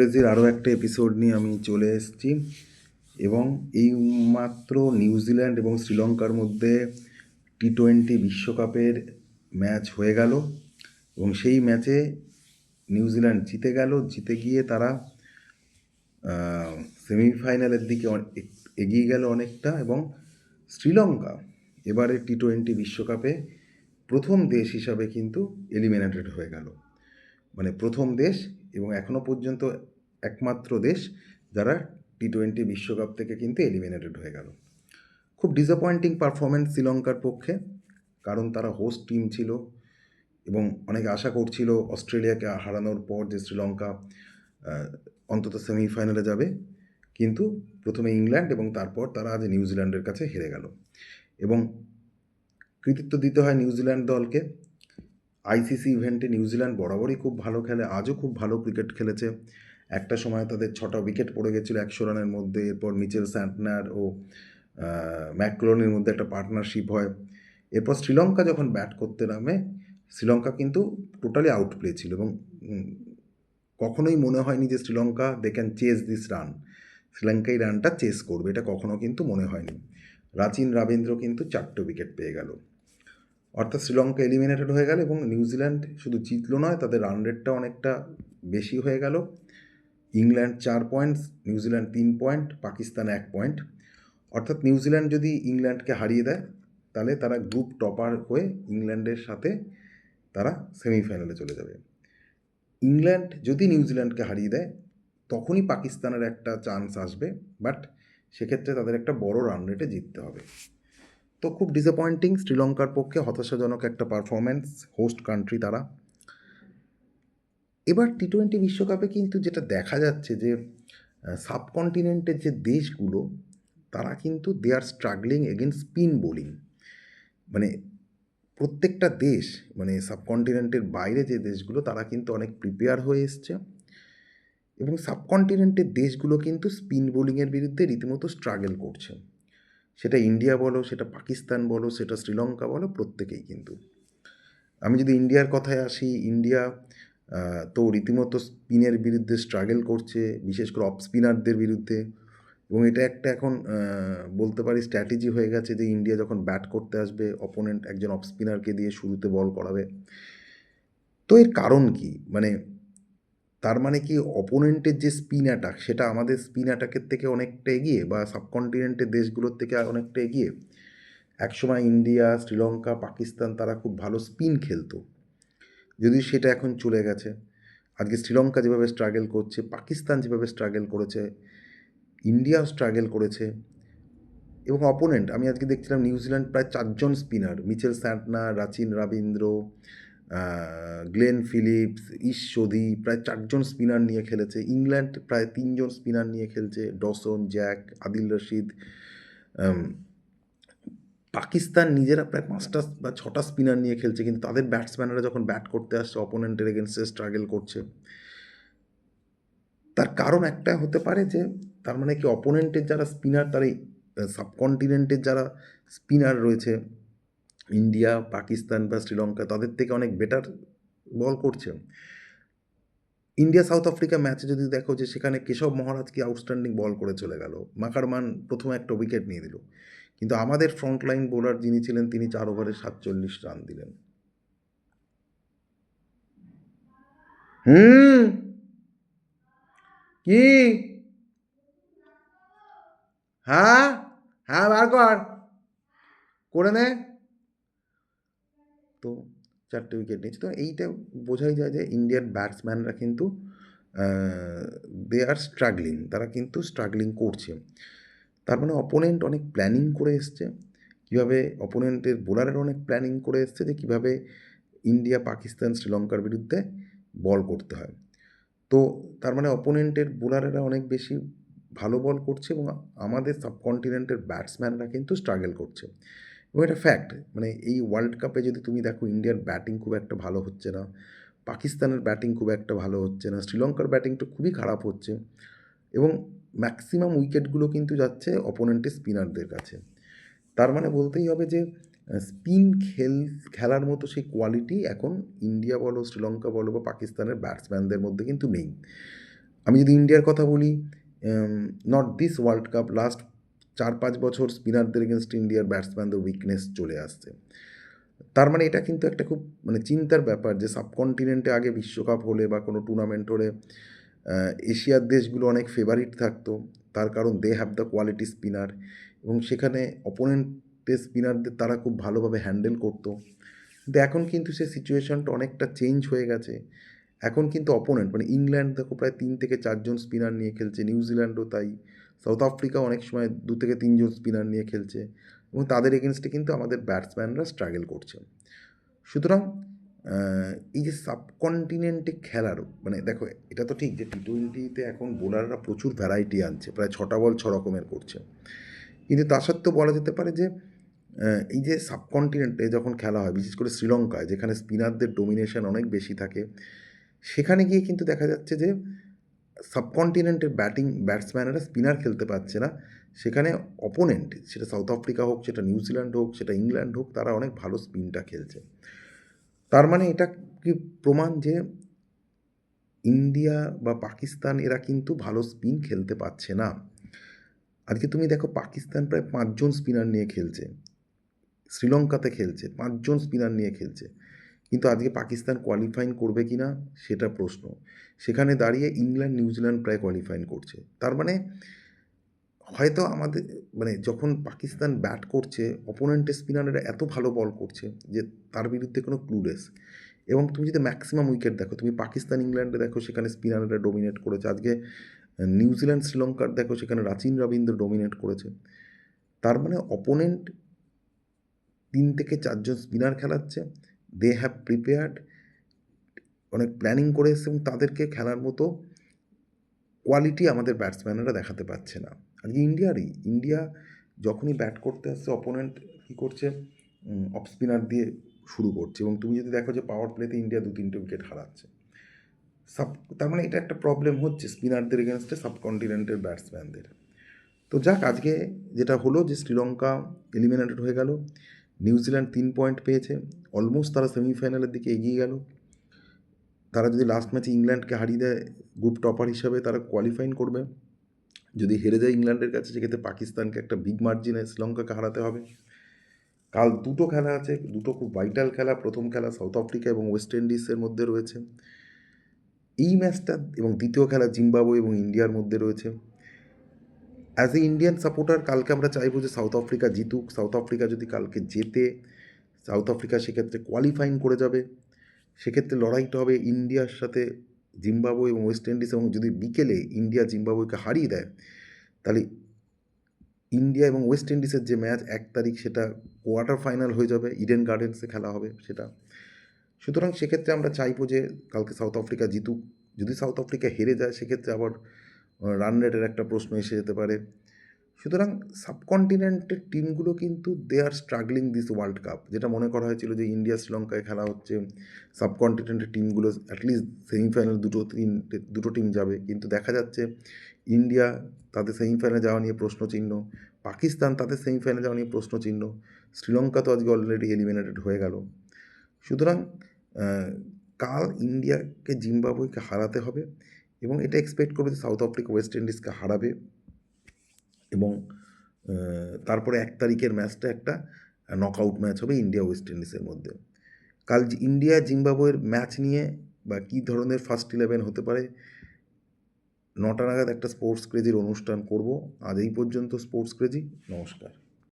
সিরিজের আরও একটা এপিসোড নিয়ে আমি চলে এসেছি এবং এই মাত্র নিউজিল্যান্ড এবং শ্রীলঙ্কার মধ্যে টি-20 বিশ্বকাপের ম্যাচ হয়ে গেল এবং সেই ম্যাচে নিউজিল্যান্ড জিতে গেল। জিতে গিয়ে তারা সেমিফাইনালের দিকে এগিয়ে গেল অনেকটা এবং শ্রীলঙ্কা এবারে টি-20 বিশ্বকাপে প্রথম দেশ হিসাবে কিন্তু এলিমিনেটেড হয়ে গেল। মানে প্রথম দেশ এবং এখনও পর্যন্ত একমাত্র দেশ যারা টি-20 বিশ্বকাপ থেকে কিন্তু এলিমিনেটেড হয়ে গেল। খুব ডিসঅ্যাপয়েন্টিং পারফরমেন্স শ্রীলঙ্কার পক্ষে, কারণ তারা হোস্ট টিম ছিল এবং অনেক আশা করছিল অস্ট্রেলিয়াকে হারানোর পর যে শ্রীলঙ্কা অন্তত সেমিফাইনালে যাবে, কিন্তু প্রথমে ইংল্যান্ড এবং তারপর তারা আজ নিউজিল্যান্ডের কাছে হেরে গেল। এবং কৃতিত্ব দিতে হয় নিউজিল্যান্ড দলকে। আইসিসি ইভেন্টে নিউজিল্যান্ড বরাবরই খুব ভালো খেলে, আজও খুব ভালো ক্রিকেট খেলেছে। একটা সময় তাদের 6টা উইকেট পড়ে গেছিলো 100 রানের মধ্যে। এরপর মিচেল স্যান্টনার ও ম্যাকলোনের মধ্যে একটা পার্টনারশিপ হয়। এরপর শ্রীলঙ্কা যখন ব্যাট করতে নামে, শ্রীলঙ্কা কিন্তু টোটালি আউটপ্লে ছিল এবং কখনোই মনে হয়নি যে Sri Lanka they can chase this run, Sri Lanka এই রানটা চেস করবে, এটা কখনো কিন্তু মনে হয়নি। রাচিন রাবীন্দ্র কিন্তু 4টে উইকেট পেয়ে গেল, অর্থাৎ শ্রীলঙ্কা এলিমিনেটেড হয়ে গেল এবং নিউজিল্যান্ড শুধু জিতলো নয়, তাদের রান রেটটা অনেকটা বেশি হয়ে গেল। England 4 points, New Zealand 3 point, Pakistan 1 point. অর্থাৎ নিউজিল্যান্ড যদি ইংল্যান্ডকে হারিয়ে দেয় তাহলে তারা গ্রুপ টপার হয়ে ইংল্যান্ডের সাথে তারা সেমিফাইনালে চলে যাবে। ইংল্যান্ড যদি নিউজিল্যান্ডকে হারিয়ে দেয় তখনই পাকিস্তানের একটা চান্স আসবে, বাট সেক্ষেত্রে তাদের একটা বড় রান রেটে জিততে হবে। তো খুব ডিসঅ্যাপয়েন্টিং শ্রীলঙ্কার পক্ষে, হতাশাজনক একটা পারফরমেন্স, হোস্ট কান্ট্রি তারা। এবার টি-20 বিশ্বকাপে কিন্তু যেটা দেখা যাচ্ছে যে সাবকন্টিনেন্টের যে দেশগুলো তারা কিন্তু they are struggling against spin bowling. মানে প্রত্যেকটা দেশ, মানে সাবকন্টিনেন্টের বাইরে যে দেশগুলো তারা কিন্তু অনেক প্রিপেয়ার হয়ে এসছে এবং সাবকন্টিনেন্টের দেশগুলো কিন্তু স্পিন বোলিংয়ের বিরুদ্ধে রীতিমতো স্ট্রাগল করছে। সেটা ইন্ডিয়া বলো, সেটা পাকিস্তান বলো, সেটা শ্রীলঙ্কা বলো, প্রত্যেকেই কিন্তু। আমি যদি ইন্ডিয়ার কথায় আসি, ইন্ডিয়া তো রীতিমতো স্পিনের বিরুদ্ধে স্ট্রাগল করছে, বিশেষ করে অফ স্পিনারদের বিরুদ্ধে। এবং এটা একটা এখন বলতে পারি স্ট্র্যাটেজি হয়ে গেছে যে ইন্ডিয়া যখন ব্যাট করতে আসবে অপোনেন্ট একজন অফ স্পিনারকে দিয়ে শুরুতে বল করাবে। তো এর কারণ কি? মানে তার মানে কি অপোনেন্টের যে স্পিন অ্যাটাক সেটা আমাদের স্পিন অ্যাটাকের থেকে অনেকটা এগিয়ে, বা সাবকন্টিনেন্টের দেশগুলোর থেকে অনেকটা এগিয়ে? একসময় ইন্ডিয়া, শ্রীলঙ্কা, পাকিস্তান তারা খুব ভালো স্পিন খেলতো, যদিও সেটা এখন চলে গেছে। আজকে শ্রীলঙ্কা যেভাবে স্ট্রাগল করছে, পাকিস্তান যেভাবে স্ট্রাগল করেছে, ইন্ডিয়াও স্ট্রাগল করেছে। এবং অপোনেন্ট আমি আজকে দেখছিলাম নিউজিল্যান্ড প্রায় 4জন spinner, Mitchell Santner, Rachin Ravindra, Glenn Phillips, Ish Sodhi, প্রায় 4জন স্পিনার নিয়ে খেলেছে। ইংল্যান্ড প্রায় 3জন স্পিনার নিয়ে খেলছে, ডসন, জ্যাক, আদিল রশিদ। পাকিস্তান নিজেরা প্রায় 5টা বা 6টা স্পিনার নিয়ে খেলছে, কিন্তু তাদের ব্যাটসম্যানরা যখন ব্যাট করতে আসছে অপোনেন্টের এগেনস্টে স্ট্রাগল করছে। তার কারণ একটা হতে পারে যে তার মানে কি অপোনেন্টের যারা স্পিনার, তারা সাবকন্টিনেন্টের যারা স্পিনার রয়েছে ইন্ডিয়া, পাকিস্তান বা শ্রীলঙ্কা, তাদের থেকে অনেক বেটার বল করছে। ইন্ডিয়া সাউথ আফ্রিকা ম্যাচে যদি দেখো যে সেখানে কেশব মহারাজ কি আউটস্ট্যান্ডিং বল করে চলে গেল, মাকারমান প্রথমে একটা উইকেট নিয়ে দিল, কিন্তু আমাদের ফ্রন্টলাইন বোলার যিনি ছিলেন তিনি 4 ওভারে 47 রান দিলেন। কি? হ্যাঁ, হ্যাঁ, বার কর, করে নে। তো 4টে উইকেট নিয়েছে। তো এইটা বোঝাই যায় যে ইন্ডিয়ার ব্যাটসম্যানরা কিন্তু দে আর স্ট্রাগলিং, তারা কিন্তু স্ট্রাগলিং করছে। তার মানে অপোনেন্ট অনেক প্ল্যানিং করে এসছে, কীভাবে অপোনেন্টের বোলারের অনেক প্ল্যানিং করে এসছে যে কীভাবে ইন্ডিয়া, পাকিস্তান, শ্রীলঙ্কার বিরুদ্ধে বল করতে হয়। তো তার মানে অপোনেন্টের বোলারেরা অনেক বেশি ভালো বল করছে এবং আমাদের সাবকন্টিনেন্টের ব্যাটসম্যানরা কিন্তু স্ট্রাগল করছে এবং এটা ফ্যাক্ট। মানে এই ওয়ার্ল্ড কাপে যদি তুমি দেখো ইন্ডিয়ার ব্যাটিং খুব একটা ভালো হচ্ছে না, পাকিস্তানের ব্যাটিং খুব একটা ভালো হচ্ছে না, শ্রীলঙ্কার ব্যাটিংটা খুবই খারাপ হচ্ছে এবং ম্যাক্সিমাম উইকেটগুলো কিন্তু যাচ্ছে অপোনেন্টের স্পিনারদের কাছে। তার মানে বলতেই হবে যে স্পিন খেলার মতো সেই কোয়ালিটি এখন ইন্ডিয়া বলো, শ্রীলঙ্কা বলো বা পাকিস্তানের ব্যাটসম্যানদের মধ্যে কিন্তু নেই। আমি যদি ইন্ডিয়ার কথা বলি, not this world cup, last 4-5 বছর স্পিনারদের এগেনস্ট ইন্ডিয়ার ব্যাটসম্যানদের উইকনেস চলে আসছে। তার মানে এটা কিন্তু একটা খুব মানে চিন্তার ব্যাপার যে সাবকন্টিনেন্টে আগে বিশ্বকাপ হলে বা কোনো টুর্নামেন্ট হলে এশিয়ার দেশগুলো অনেক ফেভারিট থাকতো, তার কারণ they have the quality spinner, এবং সেখানে অপোনেন্টের স্পিনারদের তারা খুব ভালোভাবে হ্যান্ডেল করতো। কিন্তু এখন কিন্তু সে সিচুয়েশনটা অনেকটা চেঞ্জ হয়ে গেছে। এখন কিন্তু অপোনেন্ট মানে ইংল্যান্ড দেখো প্রায় 3 থেকে 4 জন স্পিনার নিয়ে খেলছে, নিউজিল্যান্ডও তাই, সাউথ আফ্রিকা অনেক সময় 2 থেকে 3 জন স্পিনার নিয়ে খেলছে, এবং তাদের এগেনস্টে কিন্তু আমাদের ব্যাটসম্যানরা স্ট্রাগল করছে। সুতরাং এই যে সাবকন্টিনেন্টে খেলারও মানে দেখো, এটা তো ঠিক যে টি-20তে এখন বোলাররা প্রচুর ভ্যারাইটি আনছে, প্রায় 6টা বল 6 রকমের করছে, কিন্তু তা সত্ত্বেও বলা যেতে পারে যে এই যে সাবকন্টিনেন্টে যখন খেলা হয়, বিশেষ করে শ্রীলঙ্কায় যেখানে স্পিনারদের ডোমিনেশন অনেক বেশি থাকে, সেখানে গিয়ে কিন্তু দেখা যাচ্ছে যে সাবকন্টিনেন্টের ব্যাটসম্যানেরা স্পিনার খেলতে পারছে না, সেখানে অপোনেন্ট সেটা সাউথ আফ্রিকা হোক, সেটা নিউজিল্যান্ড হোক, সেটা ইংল্যান্ড হোক, তারা অনেক ভালো স্পিনটা খেলছে। তার মানে এটা কি প্রমাণ যে ইন্ডিয়া বা পাকিস্তান এরা কিন্তু ভালো স্পিন খেলতে পারছে না। আজকে তুমি দেখো পাকিস্তান প্রায় 5 জন স্পিনার নিয়ে খেলছে, শ্রীলঙ্কাতে খেলছে 5 জন স্পিনার নিয়ে খেলছে, কিন্তু আজকে পাকিস্তান কোয়ালিফাইং করবে কি না সেটা প্রশ্ন। সেখানে দাঁড়িয়ে ইংল্যান্ড নিউজিল্যান্ড প্রায় কোয়ালিফাইং করছে। তার মানে হয়তো আমাদের মানে যখন পাকিস্তান ব্যাট করছে, অপোনেন্টের স্পিনাররা এত ভালো বল করছে যে তার বিরুদ্ধে কোনো ক্লুলেস। এবং তুমি যদি ম্যাক্সিমাম উইকেট দেখো, তুমি পাকিস্তান ইংল্যান্ডে দেখো সেখানে স্পিনাররা ডোমিনেট করেছে, আজকে নিউজিল্যান্ড শ্রীলঙ্কার দেখো সেখানে রাচিন রবীন্দ্র ডোমিনেট করেছে। তার মানে অপোনেন্ট 3 থেকে 4 জন স্পিনার খেলাচ্ছে, দে হ্যাভ প্রিপেয়ার্ড, অনেক প্ল্যানিং করে এসছে, এবং তাদেরকে খেলার মতো কোয়ালিটি আমাদের ব্যাটসম্যানরা দেখাতে পারছে না। আজকে ইন্ডিয়া যখনই ব্যাট করতে আসছে, অপোনেন্ট কী করছে, অফ স্পিনার দিয়ে শুরু করছে, এবং তুমি যদি দেখো যে পাওয়ার প্লেতে ইন্ডিয়া 2-3টে উইকেট হারাচ্ছে। সাব তার মানে এটা একটা প্রবলেম হচ্ছে স্পিনারদের এগেনস্টে সাবকন্টিনেন্টের ব্যাটসম্যানদের। তো যাক, আজকে যেটা হলো যে শ্রীলঙ্কা এলিমিনেটেড হয়ে গেল, নিউজিল্যান্ড 3 পয়েন্ট পেয়েছে, অলমোস্ট তারা সেমিফাইনালের দিকে এগিয়ে গেল। তারা যদি লাস্ট ম্যাচে ইংল্যান্ডকে হারিয়ে দেয়, গ্রুপ টপার হিসাবে তারা কোয়ালিফাইং করবে। যদি হেরে যায় ইংল্যান্ডের কাছে, সেক্ষেত্রে পাকিস্তানকে একটা বিগ মার্জিনে শ্রীলঙ্কাকে হারাতে হবে। কাল 2টো খেলা আছে, 2টো খুব ভাইটাল খেলা। প্রথম খেলা সাউথ আফ্রিকা এবং ওয়েস্ট ইন্ডিজের মধ্যে রয়েছে এই ম্যাচটা, এবং দ্বিতীয় খেলা জিম্বাবুয়ে এবং ইন্ডিয়ার মধ্যে রয়েছে। অ্যাজ এ ইন্ডিয়ান সাপোর্টার কালকে আমরা চাইবো যে সাউথ আফ্রিকা জিতুক। সাউথ আফ্রিকা যদি কালকে জেতে, সাউথ আফ্রিকা সেক্ষেত্রে কোয়ালিফাইং করে যাবে। সেক্ষেত্রে লড়াইটা হবে ইন্ডিয়ার সাথে জিম্বাবুয়ে এবং ওয়েস্ট ইন্ডিজ, এবং যদি বিকেলে ইন্ডিয়া জিম্বাবুয়েকে হারিয়ে দেয়, তাহলে ইন্ডিয়া এবং ওয়েস্ট ইন্ডিজের যে ম্যাচ 1 তারিখ, সেটা কোয়ার্টার ফাইনাল হয়ে যাবে, ইডেন গার্ডেন্সে খেলা হবে সেটা। সুতরাং সেক্ষেত্রে আমরা চাইবো যে কালকে সাউথ আফ্রিকা জিতুক। যদি সাউথ আফ্রিকা হেরে যায়, সেক্ষেত্রে আবার রান রেটের একটা প্রশ্ন এসে যেতে পারে। সুতরাং সাবকন্টিনেন্টের টিমগুলো কিন্তু they are struggling this world cup. যেটা মনে করা হয়েছিল যে ইন্ডিয়া শ্রীলঙ্কায় খেলা হচ্ছে, সাবকন্টিনেন্টের টিমগুলো অ্যাটলিস্ট সেমিফাইনাল 2 টিম যাবে, কিন্তু দেখা যাচ্ছে ইন্ডিয়া তাদের সেমিফাইনালে যাওয়া নিয়ে প্রশ্নচিহ্ন, পাকিস্তান তাদের সেমিফাইনালে যাওয়া নিয়ে প্রশ্নচিহ্ন, শ্রীলঙ্কা তো আজকে অলরেডি এলিমিনেটেড হয়ে গেল। সুতরাং কাল ইন্ডিয়াকে জিম্বাবুয়েকে হারাতে হবে, এবং এটা এক্সপেক্ট করবে যে সাউথ আফ্রিকা ওয়েস্ট ইন্ডিজকে হারাবে, এবং তারপরে 1 তারিখের ম্যাচটা একটা নকআউট ম্যাচ হবে ইন্ডিয়া ওয়েস্ট ইন্ডিজের মধ্যে। কাল ইন্ডিয়া জিম্বাবুয়ের ম্যাচ নিয়ে বা কী ধরনের ফার্স্ট 11 হতে পারে, 9টা নাগাদ একটা স্পোর্টস ক্রেজির অনুষ্ঠান করব। আজ এই পর্যন্ত স্পোর্টস ক্রেজি, নমস্কার।